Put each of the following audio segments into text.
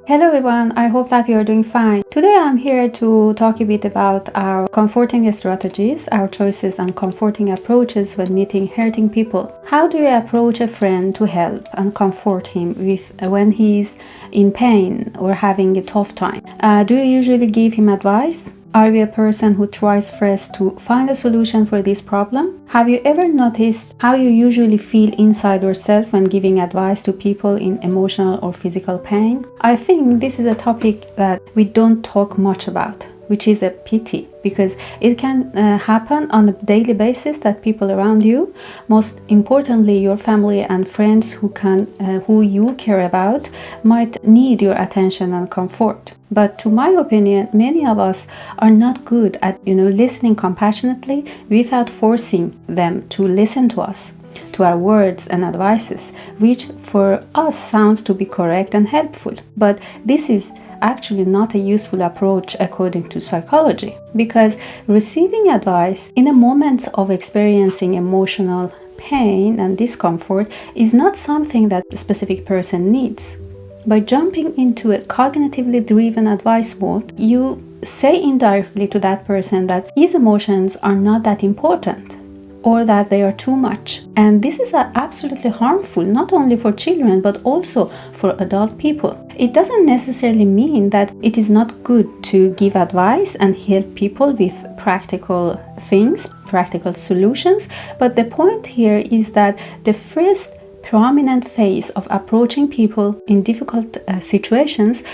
Hello everyone, I hope that you are doing fine. Today I'm here to talk a bit about our comforting strategies, our choices and comforting approaches when meeting hurting people. How do you approach a friend to help and comfort him when he's in pain or having a tough time? Do you usually give him advice? Are you a person who tries first to find a solution for this problem? Have you ever noticed how you usually feel inside yourself when giving advice to people in emotional or physical pain? I think this is a topic that we don't talk much about, which is a pity because it can happen on a daily basis that people around you, most importantly your family and friends who you care about, might need your attention and comfort. But to my opinion, many of us are not good at listening compassionately without forcing them to listen to us, to our words and advices, which for us sounds to be correct and helpful. But this is actually not a useful approach according to psychology, because receiving advice in a moment of experiencing emotional pain and discomfort is not something that a specific person needs. By jumping into a cognitively driven advice mode, you say indirectly to that person that his emotions are not that important or that they are too much. And this is absolutely harmful, not only for children, but also for adult people. It doesn't necessarily mean that it is not good to give advice and help people with practical things, practical solutions. But the point here is that the first prominent phase of approaching people in difficult situations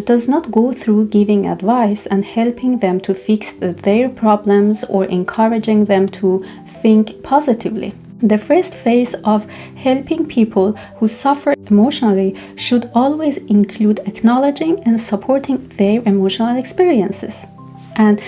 does not go through giving advice and helping them to fix their problems or encouraging them to think positively. The first phase of helping people who suffer emotionally should always include acknowledging and supporting their emotional experiences. And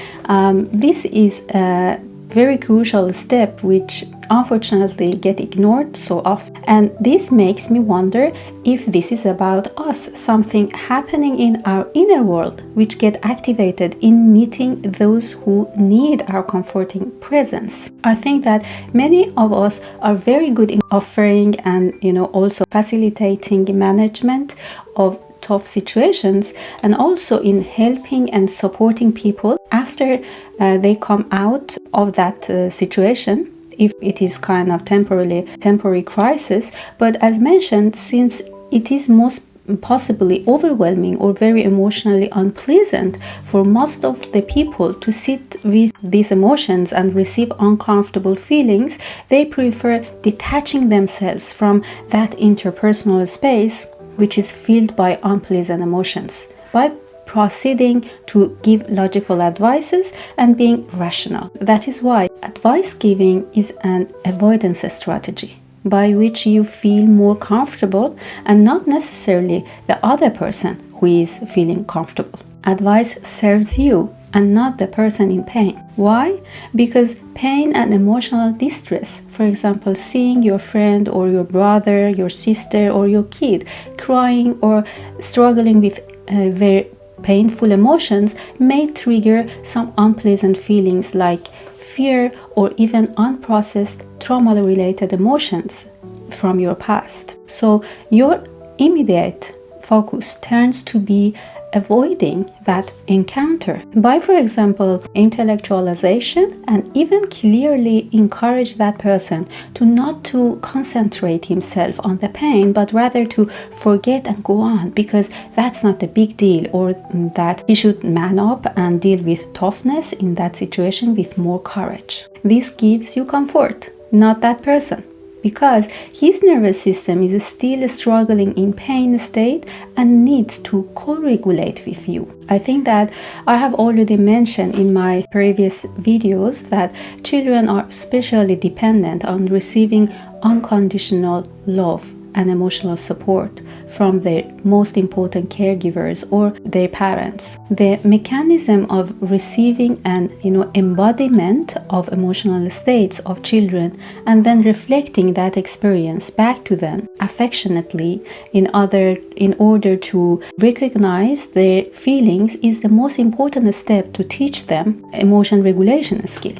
this is a very crucial step which unfortunately get ignored so often. And this makes me wonder if this is about us, something happening in our inner world which get activated in meeting those who need our comforting presence. I think that many of us are very good in offering and also facilitating management of tough situations, and also in helping and supporting people after they come out of that situation, if it is kind of temporary crisis. But as mentioned, since it is most possibly overwhelming or very emotionally unpleasant for most of the people to sit with these emotions and receive uncomfortable feelings, they prefer detaching themselves from that interpersonal space which is filled by unpleasant emotions, by proceeding to give logical advices and being rational. That is why advice giving is an avoidance strategy by which you feel more comfortable and not necessarily the other person who is feeling comfortable. Advice serves you and not the person in pain. Why? Because pain and emotional distress, for example, seeing your friend or your brother, your sister or your kid crying or struggling with their painful emotions, may trigger some unpleasant feelings like fear or even unprocessed trauma-related emotions from your past. So your immediate focus turns to be avoiding that encounter by, for example, intellectualization, and even clearly encourage that person to not to concentrate himself on the pain, but rather to forget and go on, because that's not a big deal, or that he should man up and deal with toughness in that situation with more courage. This gives you comfort, not that person, because his nervous system is still struggling in pain state and needs to co-regulate with you. I think that I have already mentioned in my previous videos that children are especially dependent on receiving unconditional love and emotional support from their most important caregivers or their parents. The mechanism of receiving an embodiment of emotional states of children and then reflecting that experience back to them affectionately in order to recognize their feelings is the most important step to teach them emotion regulation skill.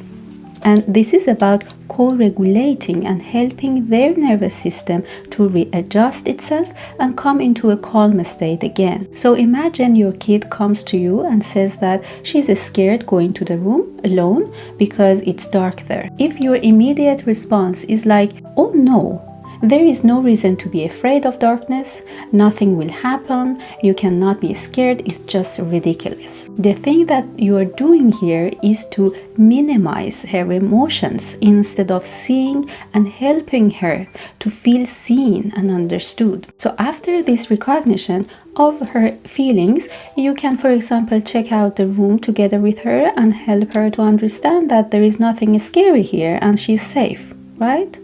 And this is about co-regulating and helping their nervous system to readjust itself and come into a calm state again. So imagine your kid comes to you and says that she's scared going to the room alone because it's dark there. If your immediate response is like, oh no, there is no reason to be afraid of darkness, nothing will happen, you cannot be scared, it's just ridiculous. The thing that you are doing here is to minimize her emotions instead of seeing and helping her to feel seen and understood. So after this recognition of her feelings, you can, for example, check out the room together with her and help her to understand that there is nothing scary here and she's safe, right?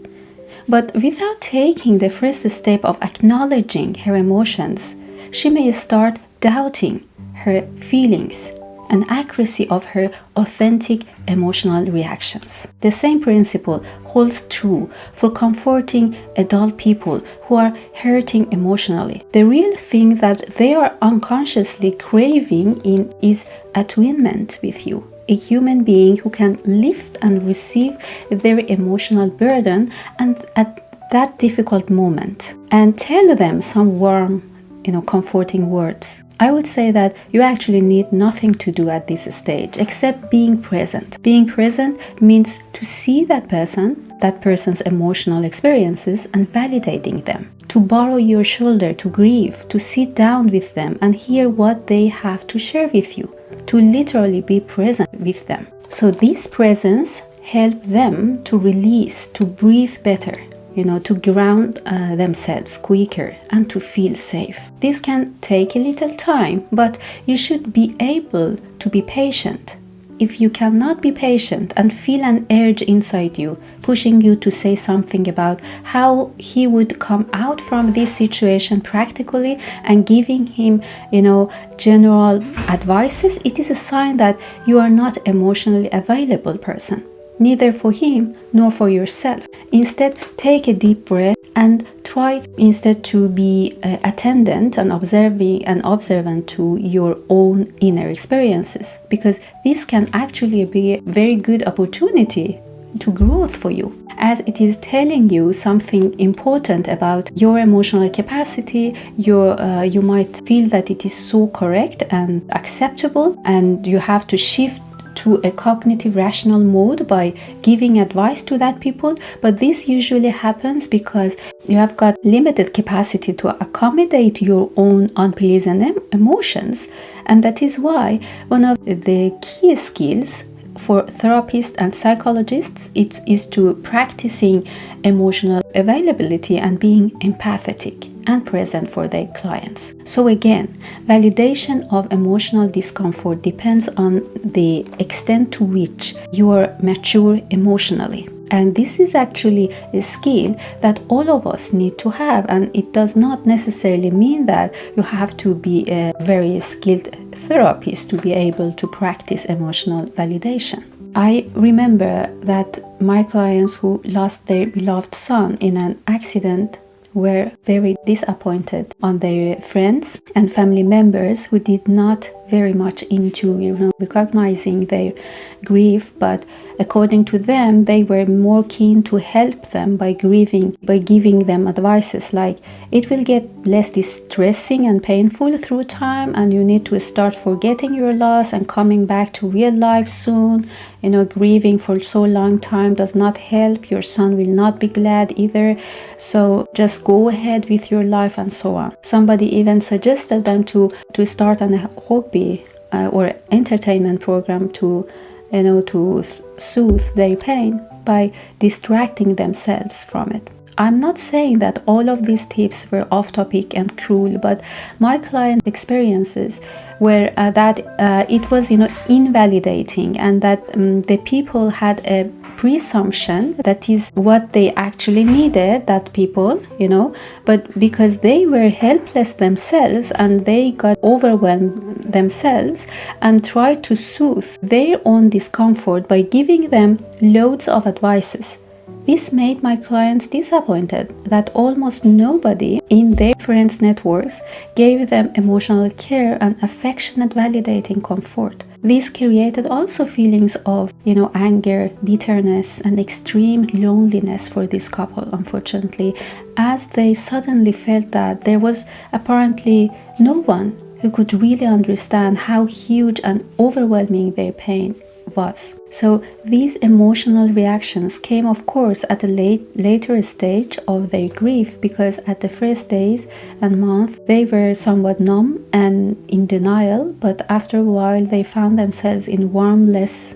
But without taking the first step of acknowledging her emotions, she may start doubting her feelings and accuracy of her authentic emotional reactions. The same principle holds true for comforting adult people who are hurting emotionally. The real thing that they are unconsciously craving is attunement with you, a human being who can lift and receive their emotional burden and at that difficult moment and tell them some warm, comforting words. I would say that you actually need nothing to do at this stage except being present. Being present means to see that person's emotional experiences and validating them. To borrow your shoulder, to grieve, to sit down with them and hear what they have to share with you. To literally be present with them. So this presence helps them to release, to breathe better, to ground themselves quicker and to feel safe. This can take a little time, but you should be able to be patient. If you cannot be patient and feel an urge inside you, pushing you to say something about how he would come out from this situation practically and giving him, general advices, it is a sign that you are not emotionally available person, neither for him nor for yourself. Instead, take a deep breath and try instead to be attendant and observant to your own inner experiences, because this can actually be a very good opportunity to growth for you, as it is telling you something important about your emotional capacity. You might feel that it is so correct and acceptable, and you have to shift to a cognitive rational mode by giving advice to that people. But this usually happens because you have got limited capacity to accommodate your own unpleasant emotions. And that is why one of the key skills for therapists and psychologists is to practicing emotional availability and being empathetic and present for their clients. So again, validation of emotional discomfort depends on the extent to which you are mature emotionally. And this is actually a skill that all of us need to have, and it does not necessarily mean that you have to be a very skilled therapist to be able to practice emotional validation. I remember that my clients who lost their beloved son in an accident were very disappointed on their friends and family members who did not very much into recognizing their grief, but according to them they were more keen to help them by giving them advices like, it will get less distressing and painful through time, and you need to start forgetting your loss and coming back to real life soon. Grieving for so long time does not help. Your son will not be glad either, so just go ahead with your life, and so on. Somebody even suggested them to start a hobby or entertainment program to soothe their pain by distracting themselves from it. I'm not saying that all of these tips were off topic and cruel, but my client experiences were that it was invalidating, and that the people had a presumption that is what they actually needed, that people, but because they were helpless themselves and they got overwhelmed themselves and tried to soothe their own discomfort by giving them loads of advices. This made my clients disappointed that almost nobody in their friends' networks gave them emotional care and affectionate validating comfort. This created also feelings of, anger, bitterness, and extreme loneliness for this couple, unfortunately, as they suddenly felt that there was apparently no one who could really understand how huge and overwhelming their pain was. So these emotional reactions came, of course, at a later stage of their grief, because at the first days and month they were somewhat numb and in denial, but after a while they found themselves in warmless,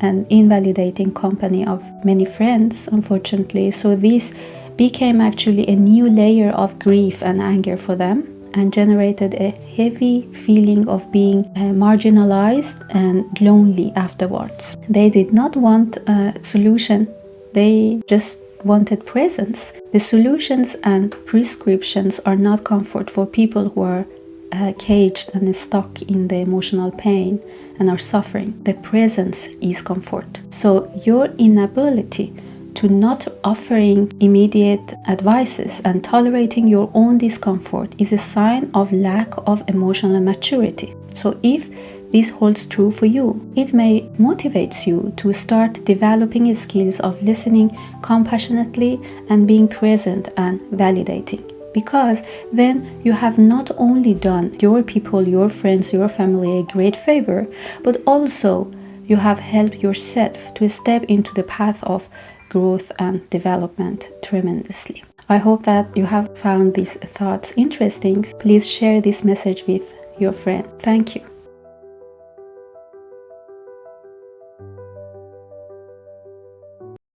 and invalidating company of many friends, unfortunately. So this became actually a new layer of grief and anger for them, and generated a heavy feeling of being marginalized and lonely afterwards. They did not want a solution, they just wanted presence. The solutions and prescriptions are not comfort for people who are caged and stuck in the emotional pain and are suffering. The presence is comfort. So your inability to not offering immediate advices and tolerating your own discomfort is a sign of lack of emotional maturity. So if this holds true for you, it may motivate you to start developing skills of listening compassionately and being present and validating. Because then you have not only done your people, your friends, your family a great favor, but also you have helped yourself to step into the path of growth and development tremendously. I hope that you have found these thoughts interesting. Please share this message with your friend. Thank you.